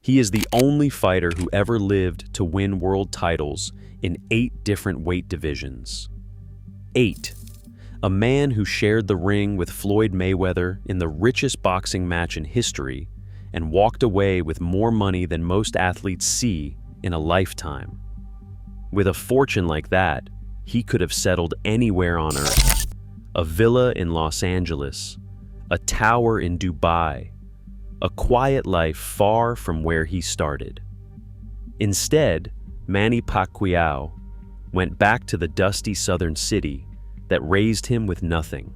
He is the only fighter who ever lived to win world titles in 8 different weight divisions. 8. A man who shared the ring with Floyd Mayweather in the richest boxing match in history and walked away with more money than most athletes see in a lifetime. With a fortune like that, he could have settled anywhere on earth. A villa in Los Angeles, a tower in Dubai, a quiet life far from where he started. Instead, Manny Pacquiao went back to the dusty southern city that raised him with nothing.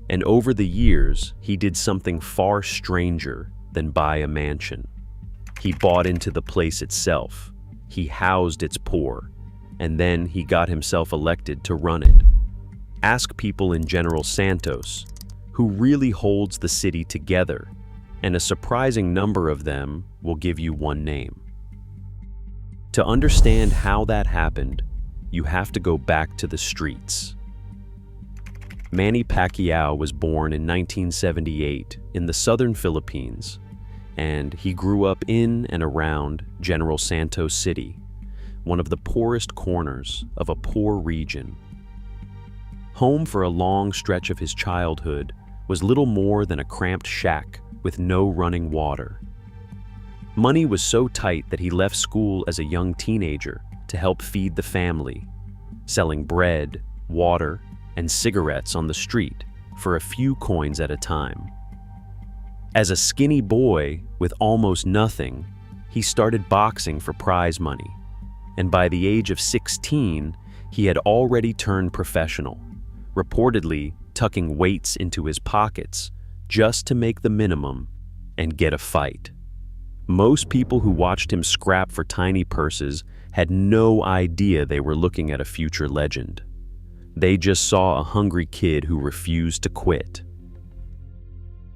And over the years, he did something far stranger than buy a mansion. He bought into the place itself. He housed its poor, and then he got himself elected to run it. Ask people in General Santos, who really holds the city together, and a surprising number of them will give you one name. To understand how that happened, you have to go back to the streets. Manny Pacquiao was born in 1978 in the southern Philippines, and he grew up in and around General Santos City, one of the poorest corners of a poor region. Home for a long stretch of his childhood was little more than a cramped shack with no running water. Money was so tight that he left school as a young teenager to help feed the family, selling bread, water, and cigarettes on the street for a few coins at a time. As a skinny boy with almost nothing, he started boxing for prize money, and by the age of 16, he had already turned professional, reportedly tucking weights into his pockets just to make the minimum and get a fight. Most people who watched him scrap for tiny purses had no idea they were looking at a future legend. They just saw a hungry kid who refused to quit.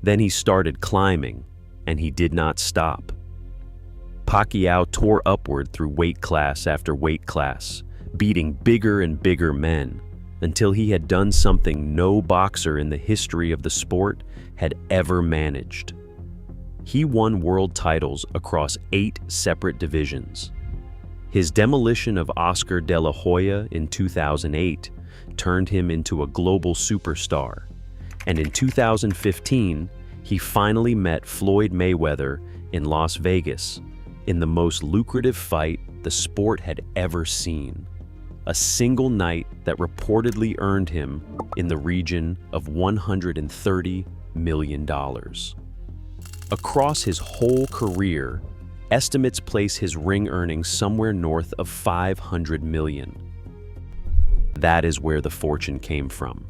Then he started climbing, and he did not stop. Pacquiao tore upward through weight class after weight class, beating bigger and bigger men, until he had done something no boxer in the history of the sport had ever managed. He won world titles across 8 separate divisions. His demolition of Oscar De La Hoya in 2008 turned him into a global superstar, and in 2015, he finally met Floyd Mayweather in Las Vegas in the most lucrative fight the sport had ever seen. A single night that reportedly earned him in the region of $130 million. Across his whole career, estimates place his ring earnings somewhere north of $500 million. That is where the fortune came from.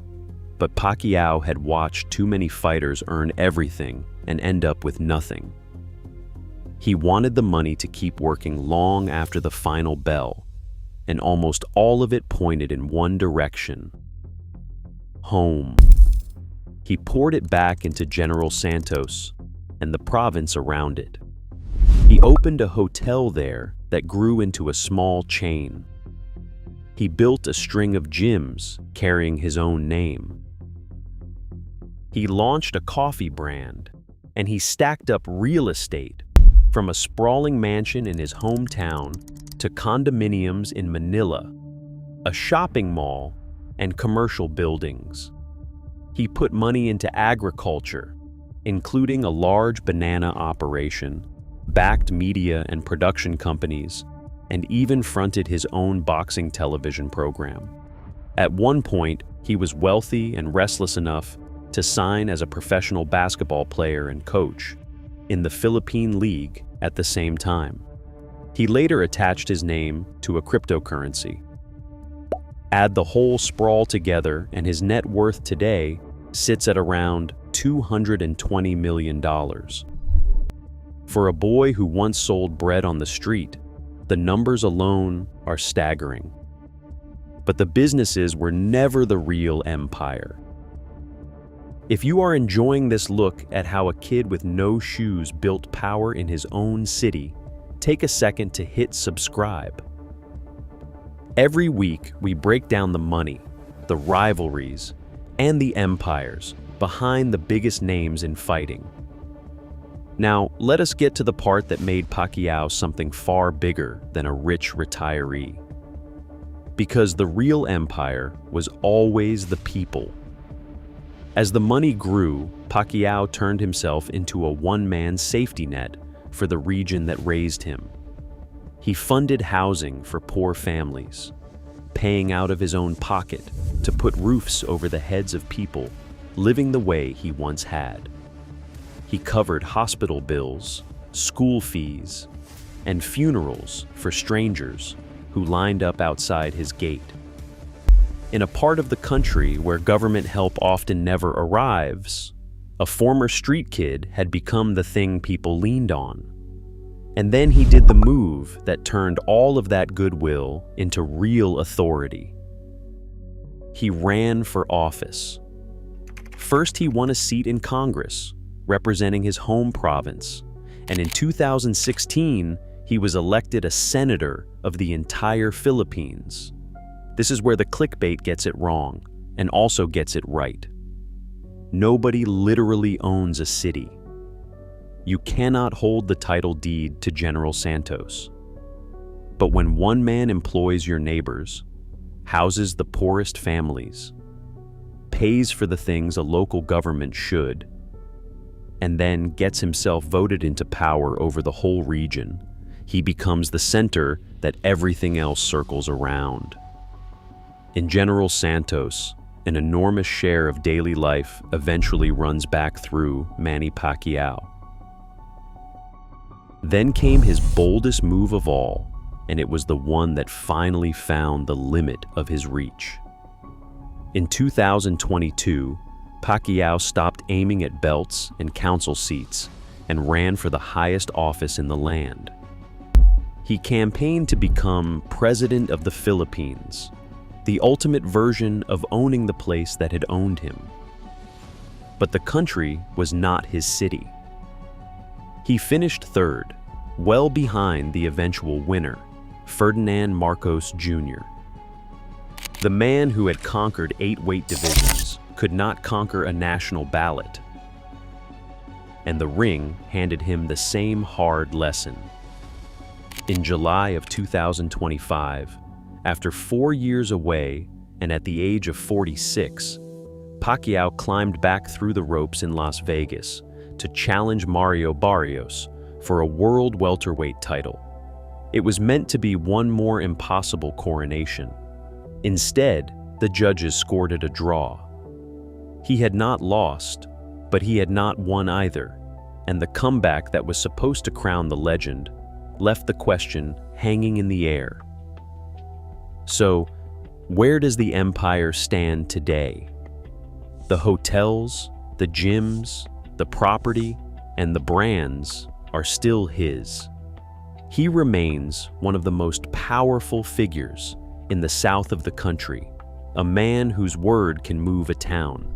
But Pacquiao had watched too many fighters earn everything and end up with nothing. He wanted the money to keep working long after the final bell, and almost all of it pointed in one direction: home. He poured it back into General Santos and the province around it. He opened a hotel there that grew into a small chain. He built a string of gyms carrying his own name. He launched a coffee brand, and he stacked up real estate from a sprawling mansion in his hometown to condominiums in Manila, a shopping mall, and commercial buildings. He put money into agriculture, including a large banana operation, backed media and production companies, and even fronted his own boxing television program. At one point, he was wealthy and restless enough to sign as a professional basketball player and coach in the Philippine League at the same time. He later attached his name to a cryptocurrency. Add the whole sprawl together, and his net worth today sits at around $220 million. For a boy who once sold bread on the street, the numbers alone are staggering. But the businesses were never the real empire. If you are enjoying this look at how a kid with no shoes built power in his own city, take a second to hit subscribe. Every week, we break down the money, the rivalries, and the empires behind the biggest names in fighting. Now, let us get to the part that made Pacquiao something far bigger than a rich retiree. Because the real empire was always the people. As the money grew, Pacquiao turned himself into a one-man safety net for the region that raised him. He funded housing for poor families, paying out of his own pocket to put roofs over the heads of people living the way he once had. He covered hospital bills, school fees, and funerals for strangers who lined up outside his gate. In a part of the country where government help often never arrives, a former street kid had become the thing people leaned on. And then he did the move that turned all of that goodwill into real authority. He ran for office. First, he won a seat in Congress, representing his home province, and in 2016, he was elected a senator of the entire Philippines. This is where the clickbait gets it wrong, and also gets it right. Nobody literally owns a city. You cannot hold the title deed to General Santos. But when one man employs your neighbors, houses the poorest families, pays for the things a local government should, and then gets himself voted into power over the whole region, he becomes the center that everything else circles around. In General Santos, an enormous share of daily life eventually runs back through Manny Pacquiao. Then came his boldest move of all, and it was the one that finally found the limit of his reach. In 2022, Pacquiao stopped aiming at belts and council seats and ran for the highest office in the land. He campaigned to become President of the Philippines, the ultimate version of owning the place that had owned him. But the country was not his city. He finished third, well behind the eventual winner, Ferdinand Marcos Jr. The man who had conquered 8 weight divisions could not conquer a national ballot. And the ring handed him the same hard lesson. In July of 2025, after 4 years away and at the age of 46, Pacquiao climbed back through the ropes in Las Vegas to challenge Mario Barrios for a world welterweight title. It was meant to be one more impossible coronation. Instead, the judges scored it a draw. He had not lost, but he had not won either, and the comeback that was supposed to crown the legend left the question hanging in the air. So, where does the empire stand today? The hotels, the gyms, the property, and the brands are still his. He remains one of the most powerful figures in the south of the country, a man whose word can move a town.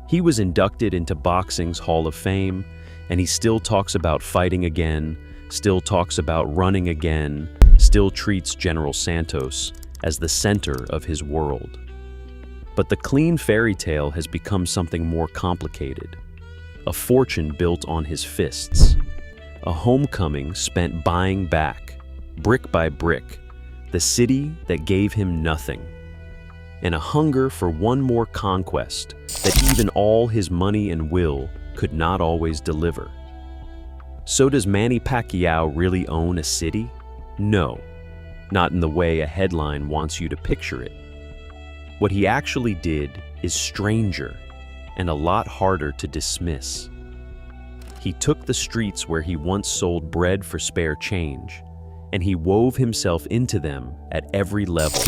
He was inducted into boxing's Hall of Fame, and he still talks about fighting again, still talks about running again, still treats General Santos as the center of his world. But the clean fairy tale has become something more complicated. A fortune built on his fists. A homecoming spent buying back, brick by brick, the city that gave him nothing. And a hunger for one more conquest that even all his money and will could not always deliver. So does Manny Pacquiao really own a city? No, not in the way a headline wants you to picture it. What he actually did is stranger and a lot harder to dismiss. He took the streets where he once sold bread for spare change, and he wove himself into them at every level.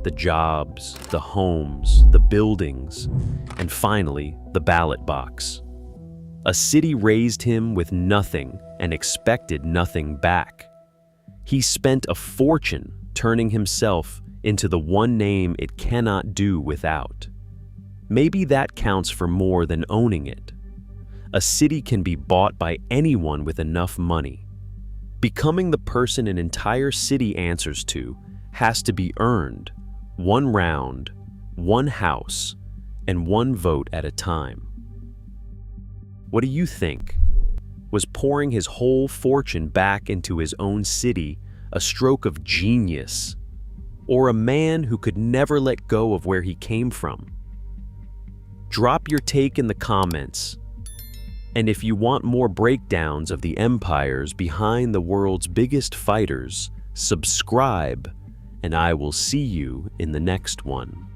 The jobs, the homes, the buildings, and finally, the ballot box. A city raised him with nothing and expected nothing back. He spent a fortune turning himself into the one name it cannot do without. Maybe that counts for more than owning it. A city can be bought by anyone with enough money. Becoming the person an entire city answers to has to be earned, one round, one house, and one vote at a time. What do you think? Was pouring his whole fortune back into his own city a stroke of genius? Or a man who could never let go of where he came from? Drop your take in the comments. And if you want more breakdowns of the empires behind the world's biggest fighters, subscribe, and I will see you in the next one.